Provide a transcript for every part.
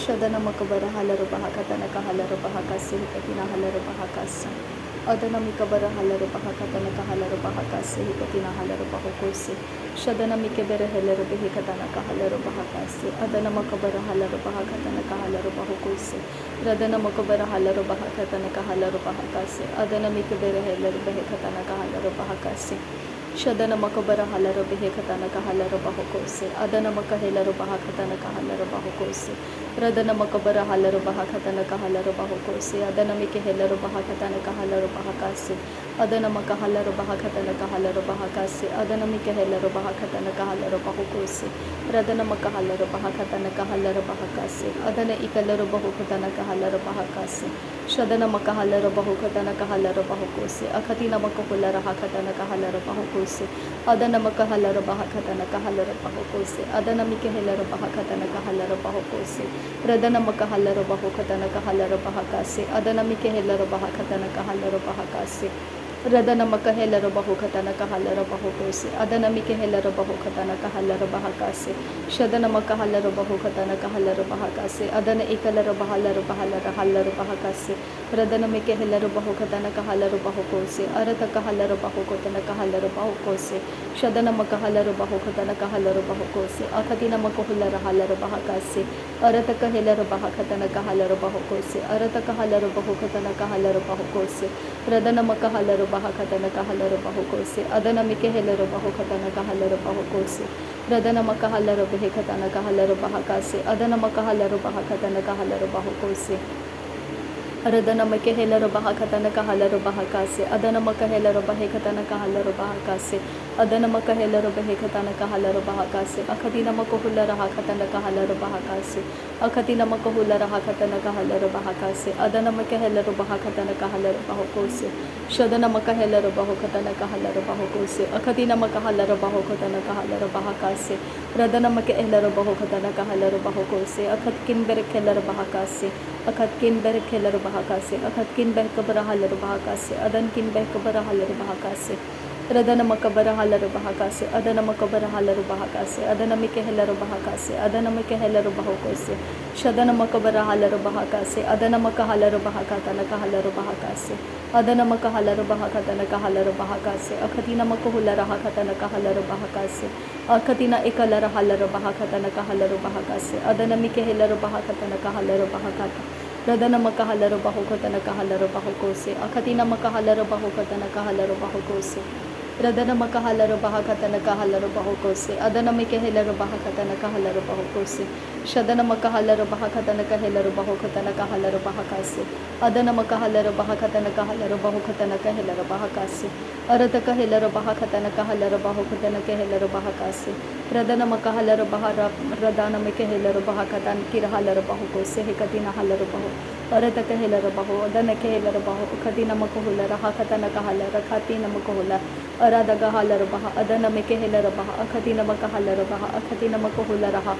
Shadana makabara halar bahakatana kahalar bahakasi hikatina halar bahakasa. Adana mikabara halar bahakatana kahalar bahakasi hikatina halar bahukosi. Shadana mikabara halar bahikatana kahalar bahakasi. Adana makabara halar bahakatana kahalar bahukosi. Radana makabara halar bahakatana kahalar bahakasi. Adana mikabara halar bahikatana kahalar bahakasi. Shadana makabara halar bahikatana kahalar bahukosi. Adana makahalar bahakatana kahalar bahukosi. Radana makabara halar bahakatana kahalar bahukosi. Adana mikahalar bahakatana kahalar bahakasi. Adana makahalar bahakatana kahalar bahakasi. Adana mikahalar bahakatana kahalar bahukosi. Radana makahalar bahakatana kahalar bahakasi. Adana ikalar bahukatana kahalar bahakasi. Shadana makahalar bahukatana kahalar bahukosi. Akatina makahular hakatana kahalar bahukosi. Adana makahalar bahakatana kahalar bahukosi. Adana mikahalar bahakatana kahalar bahukosi. Radana makahalar bahukatana kahalar bahakasi. Adana mikahalar bahakatana kahalar bahakasi. Radana makahalar bahukatana kahalar bahukosi. Adana mikahalar bahukatana kahalar bahakasi. Shadana makahalar bahukatana kahalar bahakasi. Adana ikalar bahalar bahalar halar bahakasi. Radana mikahalar bahukatana kahalar bahukosi. Arata kahalar bahukatana kahalar bahukosi. Shadana makahalar bahukatana kahalar bahukosi. Akatina makahular halar bahakasi. Arata kahalar bahakatana kahalar bahukosi. Arata kahalar bahukatana kahalar bahukosi. Radana makahalar bahakatana kahalar bahukosi. Adana mikahalar bahukatana kahalar bahukosi. Radana makahalar bahikatana kahalar bahakasi. Adana makahalar bahakatana kahalar bahukosi. Radana makahalar bahakatana kahalar bahakasi. Adana makahalar bahikatana kahalar bahakasi. Adana makahalar bahikatana kahalar bahakasi. Akatina makahular hakatana kahalar bahakasi. Akatina makahular hakatana kahalar bahakasi. Adana makahalar bahakatana kahalar bahukosi. Shadana makahalar bahukatana kahalar bahukosi. Akatina makahalar bahukatana kahalar bahakasi. Radana makahalar bahukatana kahalar bahukosi. Akatkin berkelar bahakasi. Akatkin berkelar bahakasi. Akatkin berkabara halar bahakasi. Adankin berkabara halar bahakasi. Radana makabara halar bahakasi. Adana makabara halar bahakasi. Adana mikahalar bahakasi. Adana mikahalar bahukosi. Shadana makabara halar bahakasi. Adana makahalar bahakatana kahalar bahakasi. Adana makahalar bahakatana kahalar bahakasi. Akatina makahular hakatana kahalar bahakasi. Akatina ikalar halar bahakatana kahalar bahakasi. Adana mikahalar bahakatana kahalar bahakata. Radana makahalar bahukatana kahalar bahukosi. Akatina makahalar bahukatana kahalar bahukosi. Radana makahalar bahakatana kahalar bahukosi. Adana mikahalar bahakatana kahalar bahukosi. Shadana makahalar bahakatana kahalar bahukatana kahalar bahakasi. Adana makahalar bahakatana kahalar bahukatana kahalar bahakasi. Arata kahalar bahakatana kahalar bahukatana kahalar bahakasi. Radana makahalar bahara radana mikahalar bahakatana kirahalar bahukosi. Hekatina halar bahu. Arata kahalar bahu. Adana kahalar bahu. Katina makahular hakatana kahalar katina makahular. Arada gahalar baha. Adana mikahalar baha. Akatina makahalar baha. Akatina makahular ha.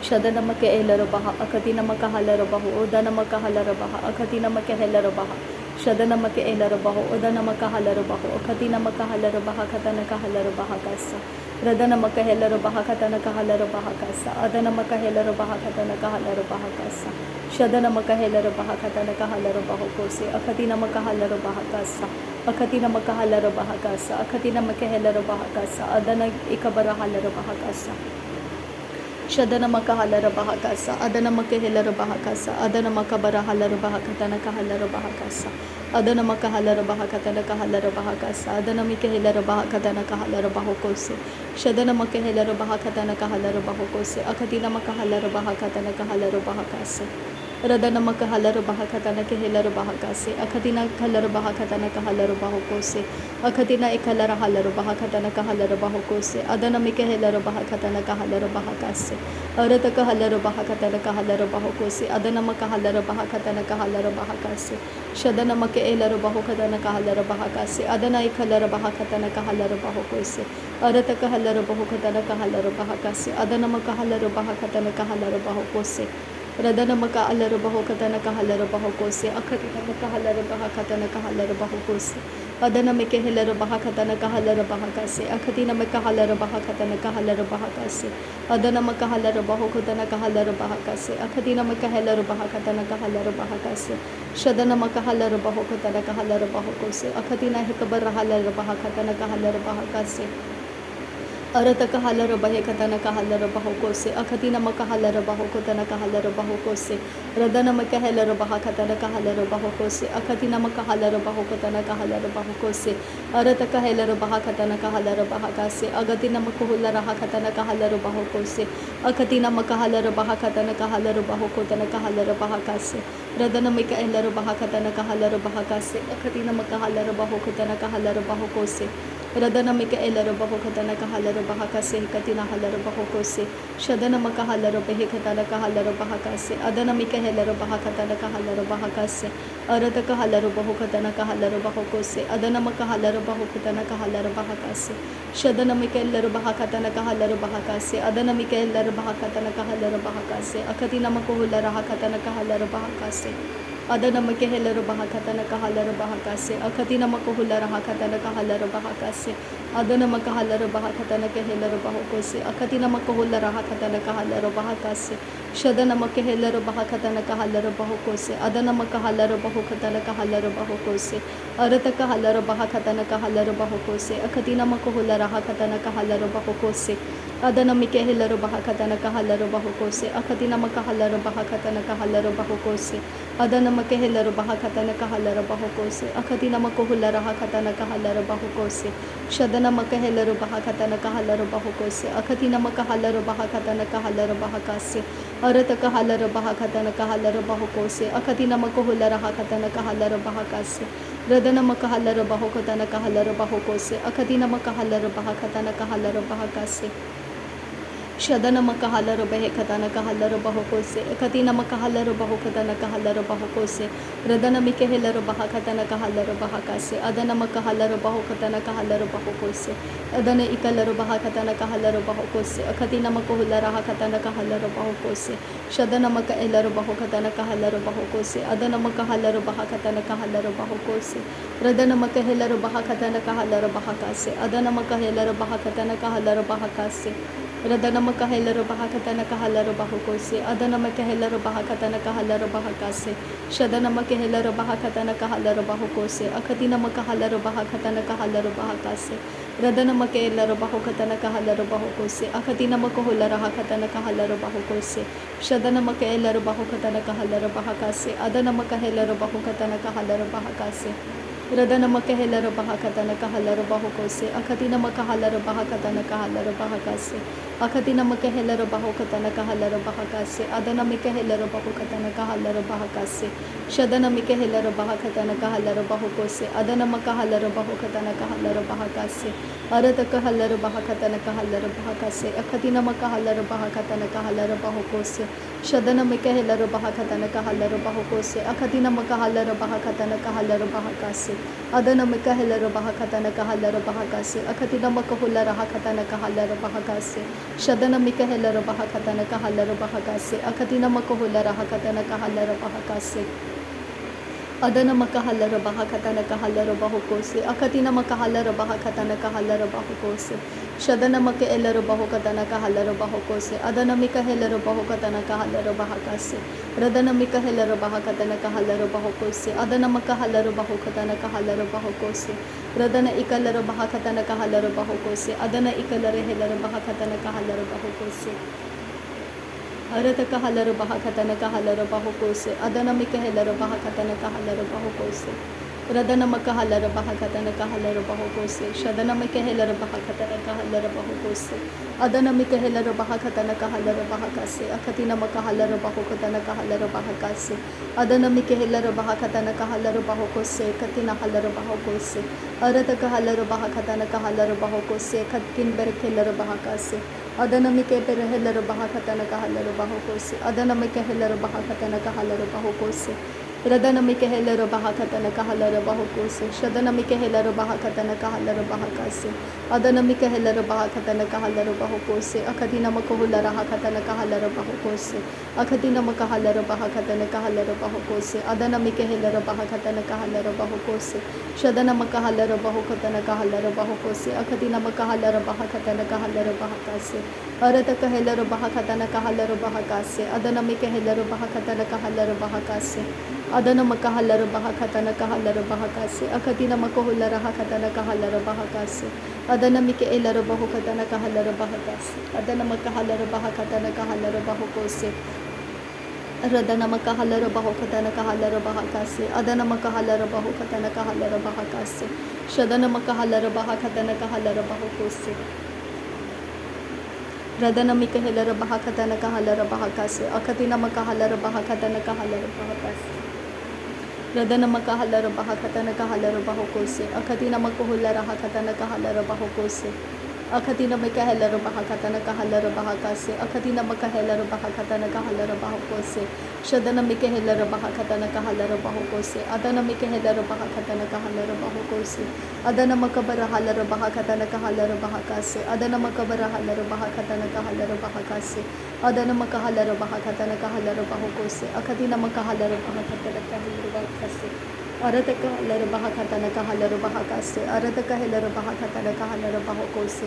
Shadana makahalar baha. Akatina makahalar bahu. Odana makahalar baha. Akatina makahalar baha. Shadana makahalar bahu. Odana makahalar bahu. Akatina makahalar baha. Katana kahalar baha kasa. Radana makahalar baha. Katana kahalar baha kasa. Adana makahalar baha. Katana kahalar baha kasa. Shadana makahalar baha. Katana kahalar bahu kosi. Akatina makahalar baha kasa. Akatina makahalar baha kasa. Akatina makahalar baha kasa. Adana ikabara halar baha kasa. Shadana makahalar bahakasa. Adana makahalar bahakasa. Adana makabara halar bahakatana kahalar bahakasa. Adana makahalar bahakatana kahalar bahakasa. Adana mikahalar bahakatana kahalar bahukosi. Shadana makahalar bahakatana kahalar bahukosi. Akatina makahalar bahakatana kahalar bahakasa. Radana makahalar bahakatana kahalar bahakasi. Akatina kahalar bahakatana kahalar bahukosi. Akatina ikalar halar bahakatana kahalar bahukosi. Adana mikahalar bahakatana kahalar bahakasi. Arata kahalar bahakatana kahalar bahukosi. Adana makahalar bahakatana kahalar bahakasi. Shadana makahalar bahukatana kahalar bahakasi. Adana ikalar bahakatana kahalar bahukosi. Arata kahalar bahukatana kahalar bahakasi. Adana makahalar bahakatana kahalar bahukosi. Radana makahalar bahukatana kahalar bahukosi. Akatina makahalar bahakatana kahalar bahukosi. Adana meke helera baha katana kahalera baha kase. Akatina meka halera baha katana kahalera baha kase. Adana meka halera baho katana kahalera baha kase. Akatina meka helera baha katana kahalera baha kase. Shadana meka halera baho katana kahalera baho kose. Akatina hekabara halera baha katana kahalera baha kase. Arataka halara bahe katana kahalara bahokose. Akatina makahalara bahokotana kahalara bahokose. Radana makahalara bahakatana kahalara bahokose. Akatina makahalara bahokotana kahalara bahokose. Arataka halara bahakatana kahalara bahakase. Agatina makuhulara hakatana kahalara bahokose. Akatina makahalara bahakatana kahalara bahokotana kahalara bahakase. Radana makahalara bahakatana kahalara bahakase. Akatina makahalara bahokotana kahalara bahokose. Radana mika elara baho katana kahalara bahakase katina halara bahokose. Shadana maka halara behe katana kahalara bahakase. Adana mika helara bahakatana kahalara bahakase. Arata kahalara baho katana kahalara bahokose. Adana maka halara baho katana kahalara bahakase. Shadana mika elara bahakatana kahalara bahakase. Adana mika elara bahakatana kahalara bahakase. Akatina makohulara hakatana kahalara bahakase. Adana makehelera bahakatana kahalara bahakase. Akatina makohulara hakatana kahalara bahakase. Adana makahalara bahakatana kehelera bahokose. Akatina makohulara hakatana kahalara bahakase. Shadana makehelera bahakatana kahalara bahokose. Adana makahalara bahokatana kahalara bahokose. Arata kahalara bahakatana kahalara bahokose. Akatina makohulara hakatana kahalara bahokose. Adana mikehelera bahakatana kahalara bahokose. Akatina makahalara bahakatana kahalara bahokose. Adana makehelera bahakatana kahalara bahokose. Akatina makohulara hakatana kahalara bahokose. Shadana makahelera bahakatana kahalara bahokose. Akatina makahalara bahakatana kahalara bahakase. Arata kahalara bahakatana kahalara bahokose. Akatina makohulara hakatana kahalara bahakase. Radana makahalara bahokatana kahalara bahokose. Akatina makahalara bahakatana kahalara bahakase. Shadana makahalara bahe katana kahalara bahokose. Katina makahalara bahokatana kahalara bahokose. Radana mikehelara bahakatana kahalara bahakase. Adana makahalara bahokatana kahalara bahokose. Adana ikalara bahakatana kahalara bahokose. Katina makohulara hakatana kahalara bahokose. Shadana makaelara bahokatana kahalara bahokose. Adana makahalara bahakatana kahalara bahokose. Radana makahelara bahakatana kahalara bahakase. Adana makahelara bahakatana kahalara bahakase. Radana makahelara bahakatana kahalara bahokose. Adana makahelara bahakatana kahalara bahakase. Shadana makahelara bahakatana kahalara bahokose. Akatina makahalara bahakatana kahalara bahakase. Radana makahelara bahokatana kahalara bahokose. Akatina makahulara hakatana kahalara bahokose. Shadana makahelara bahokatana kahalara bahakase. Adana makahelara bahokatana kahalara bahakase. Radana makahelara bahakatana kahalara bahokose. Akatina makahalara bahakatana kahalara bahakase. Akatina makahelara bahokatana kahalara bahakase. Adana mikahelara bahokatana kahalara bahakase. Shadana mikahelara bahakatana kahalara bahokose. Adana makahalara bahokatana kahalara bahakase. Arata kahalara bahakatana kahalara bahakase. Akatina makahalara bahakatana kahalara bahokose. Shadana mikahelara bahakatana kahalara bahokose. Akatina makahalara bahakatana kahalara bahakase. Adana mikahelara bahakatana kahalara bahakase. Akatina makahulara hakatana kahalara bahakase. Shadana mikahelara bahakatana kahalara bahakase. Akatina makahulara hakatana kahalara bahakase. Adana makahalara bahakatana kahalara bahokose. Akatina makahalara bahakatana kahalara bahokose. Shadana makaelara bahokatana kahalara bahokose. Adana mikahelara bahokatana kahalara bahakase. Radana mikahelara bahakatana kahalara bahokose. Adana makahalara bahokatana kahalara bahokose. Radana ikalara bahakatana kahalara bahokose. Adana ikalara helara bahakatana kahalara bahokose. Arata kahalara bahakatana kahalara bahokose. Adana mikahelara bahakatana kahalara bahokose. Radana makahalara bahakatana kahalara bahokose. Shadana mikahelara bahakatana kahalara bahokose. Adana mikahelara bahakatana kahalara bahakase. Akatina makahalara bahokatana kahalara bahakase. Adana mikahelara bahakatana kahalara bahokose. Katina halara bahokose. Arata kahalara bahakatana kahalara bahokose. Katkin berekelara bahakase. Adana mikahelara bahakatana kahalara bahokose. Adana mikahelara bahakatana kahalara bahokose. Radanamike helero bahakatana kahalero bahokose. Shadanamike helero bahakatana kahalero bahakase. Adanamike helero bahakatana kahalero bahokose. Akadina makohula rahakatana kahalero bahokose. Akadina makahalero bahakatana kahalero bahokose. Adanamike helero bahakatana kahalero bahokose. Shadana makahalero bahokatana kahalero bahokose. Akadina makahalero bahakatana kahalero bahakase. Arataka helero bahakatana kahalero bahakase. Adanamike helero bahakatana kahalero bahakase. Adana makahalaro bahakatana kahalaro bahakase. Akatina makohula rahakatana kahalaro bahakase. Adana mike elaro bahukatana kahalaro bahakase. Adana makahalaro bahakatana kahalaro bahokose. Radana makahalaro bahukatana kahalaro bahakase. Adana makahalaro bahukatana kahalaro bahakase. Shadana makahalaro bahakatana kahalaro bahokose. Radana mike helaro bahakatana kahalaro bahakase. Akatina makahalaro bahakatana kahalaro bahakase. Radana makahalaro bahakatana kahalaro bahokose. Akatina makohula rahakatana kahalaro bahokose. Akatina makahalaro bahakatana kahalaro bahakase. Akatina makahalaro bahakatana kahalaro bahokose. Shadana mikahelaro bahakatana kahalaro bahokose. Adana mikahelaro bahakatana kahalaro bahokose. Adana makabara halaro bahakatana kahalaro bahakase. Adana makabara halaro bahakatana kahalaro bahakase. Adana makahalaro bahakatana kahalaro bahokose. Akatina makahalaro bahakatana kahalaro bahakase. Arataka helaro bahakatana kahalaro bahakase. Arataka helaro bahakatana kahalaro bahokose.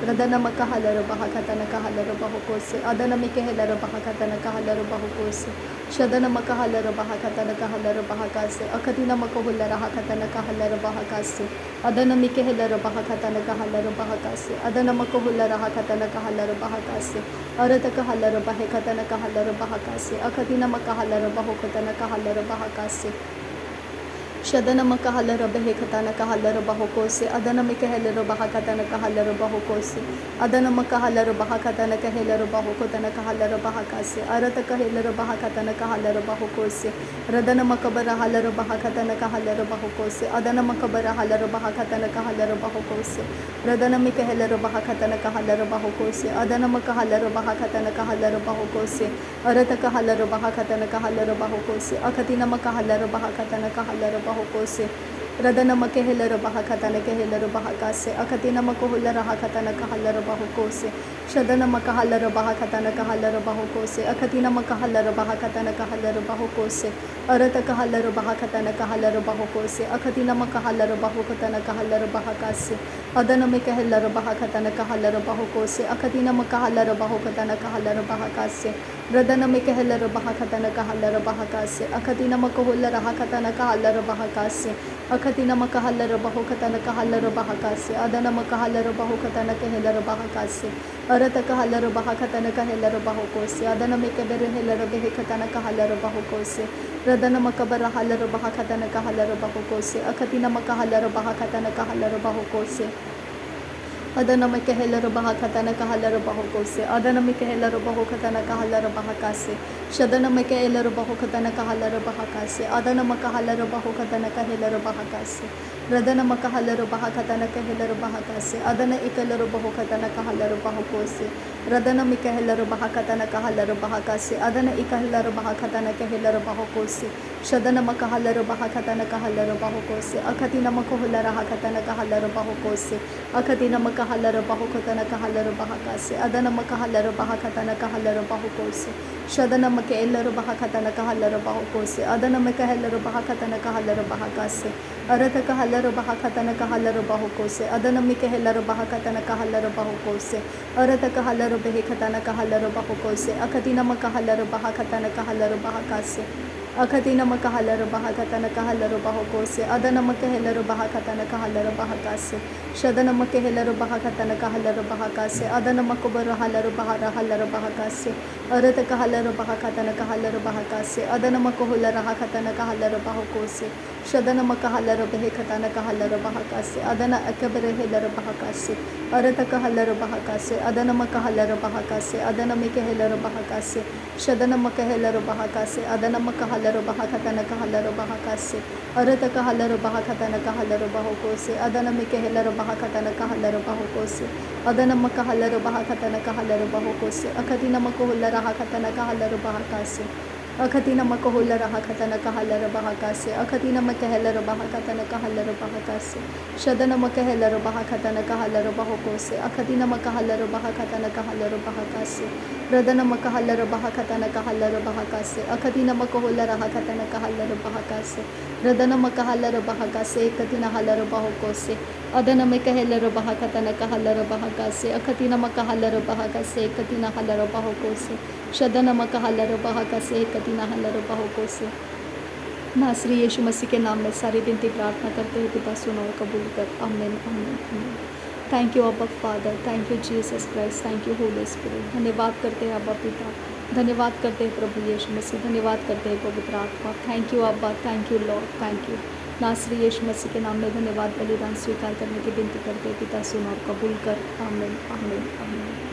Radana makahalaro bahakatana kahalaro bahokose. Adana mikahelaro bahakatana kahalaro bahokose. Shadana makahalaro bahakatana kahalaro bahakase. Akatina makohula rahakatana kahalaro bahakase. Adana mikahelaro bahakatana kahalaro bahakase. Adana makohula rahakatana kahalaro bahakase. Arataka halaro bahakatana kahalaro bahakase. Akatina makahalaro bahokatana kahalaro bahakase. Shadana makahalaro bahekatana kahalaro bahokose. Adana mikahelaro bahakatana kahalaro bahokose. Adana makahalaro bahakatana kahalaro bahokotana kahalaro bahakase. Arataka helaro bahakatana kahalaro bahokose. Radana makabara halaro bahakatana kahalaro bahokose. Adana makabara halaro bahakatana kahalaro bahokose. Radana mikahelaro bahakatana kahalaro bahokose. Adana makahalaro bahakatana kahalaro bahokose. Arataka halaro bahakatana kahalaro bahokose. Akatina makahalaro bahakatana kahalaro bahokose. Radana makahelaro bahakatana kahelaro bahakase. Akatina makohula rahakatana kahalaro bahokose. Shadana makahalaro bahakatana kahalaro bahokose. Akatina makahalaro bahakatana kahalaro bahokose. Arataka halaro bahakatana kahalaro bahokose. Akatina makahalaro bahokatana kahalaro bahakase. Adana mikahelaro bahakatana kahalaro bahokose. Akatina makahalaro bahokatana kahalaro bahakase. Radana mikahelaro bahakatana kahalaro bahakase. Akatina makohula rahakatana kahalaro bahakase. Akatina makahalaro bahokatana kahalaro bahakase. Adana makahalaro bahokatana kahalaro bahakase. Arataka halaro bahakatana kahalaro bahokose. Adana mikabere helaro behekatana kahalaro bahokose. Radana makabara halaro bahakatana kahalaro bahokose. Akatina makahalaro bahakatana kahalaro bahokose. Adana mikahelaro bahakatana kahalaro bahokose. Adana mikahelaro bahokatana kahalaro bahakase. Shadana mikahelaro bahokatana kahalaro bahakase. Adana makahalaro bahokatana kahalaro bahakase. Radana makahalaro bahakatana kahalaro bahakase. Adana ikalaro bahokatana kahalaro bahokose. Radana mikahelaro bahakatana kahalaro bahakase. Adana ikalaro bahakatana kahalaro bahokose. Shadana makahalaro bahakatana kahalaro bahokose. Akatina makohula rahakatana kahalaro bahokose. Akatina makahalaro bahokatana kahalaro bahakase. Adana makahalaro bahakatana kahalaro bahokose. Shadana makaelaro bahakatana kahalaro bahokose. Adana makahelaro bahakatana kahalaro bahakase. Arataka halaro bahakatana kahalaro bahokose. Adana mikahelaro bahakatana kahalaro bahokose. Arataka halaro behekatana kahalaro bahokose. Akatina makahalaro bahakatana kahalaro bahakase. Akatina makahalaro bahakatana kahalaro bahokose. Adana makahelaro bahakatana kahalaro bahakase. Shadana makahelaro bahakatana kahalaro bahakase. Adana makobaro halaro bahara halaro bahakase. Arataka halaro bahakatana kahalaro bahakase. Adana makohula rahakatana kahalaro bahokose. Shadana makahalaro behekatana kahalaro bahakase. Adana akabere helaro bahakase. Arataka halaro bahakase. Adana makahalaro bahakase. Adana mikahelaro bahakase. Shadana makahelaro bahakase. Adana makahalaro bahakatana kahalaro bahakase. Arataka halaro bahakatana kahalaro bahokose. Adana mikahelaro bahakatana kahalaro bahokose. Adana makahalaro bahakatana kahalaro bahokose. Akatina makohula rahakatana kahalaro bahakase. अखती नमक whole रहा खतन कहल रबहा का से अखती नमक कहल रबहा खतन कहल रबहा का से शद नमक कहल रबहा खतन कहल रबहा को से अखती नमक कहल रबहा खतन कहल रबहा का से रद नमक कहल रबहा खतन कहल रबहा का से अखती नमक होल रहा खतन कहल रबहा का से रद नमक कहल रबहा का से एकती नहल रबहा को से अद नमक कहल रबहा खतन कहल रबहा का से अखती नमक कहल रबहा का से एकती नहल रबहा को से शद नमक कहल रबहा का से एकती नहल रबहा को से। नासरी यीशु मसीह के नाम में सारी विनती प्रार्थना करते हैं पिता, सुनो और कबूल कर। आमीन आमीन आमीन। थैंक यू अब्बा father, thank you Jesus Christ, thank you Holi spirit. धन्यवाद करते हैं अब्बा पिता, धन्यवाद करते हैं प्रभु यीशु मसीह, धन्यवाद करते हैं पवित्र आत्मा। थैंक यू अब्बा, thank you Lord, thank you. नासरी यीशु मसीह के नाम में धन्यवाद बलिदान स्वीकार करने की विनती करते हैं पिता, सुनो और कबूल कर। आमीन आमीन आमीन।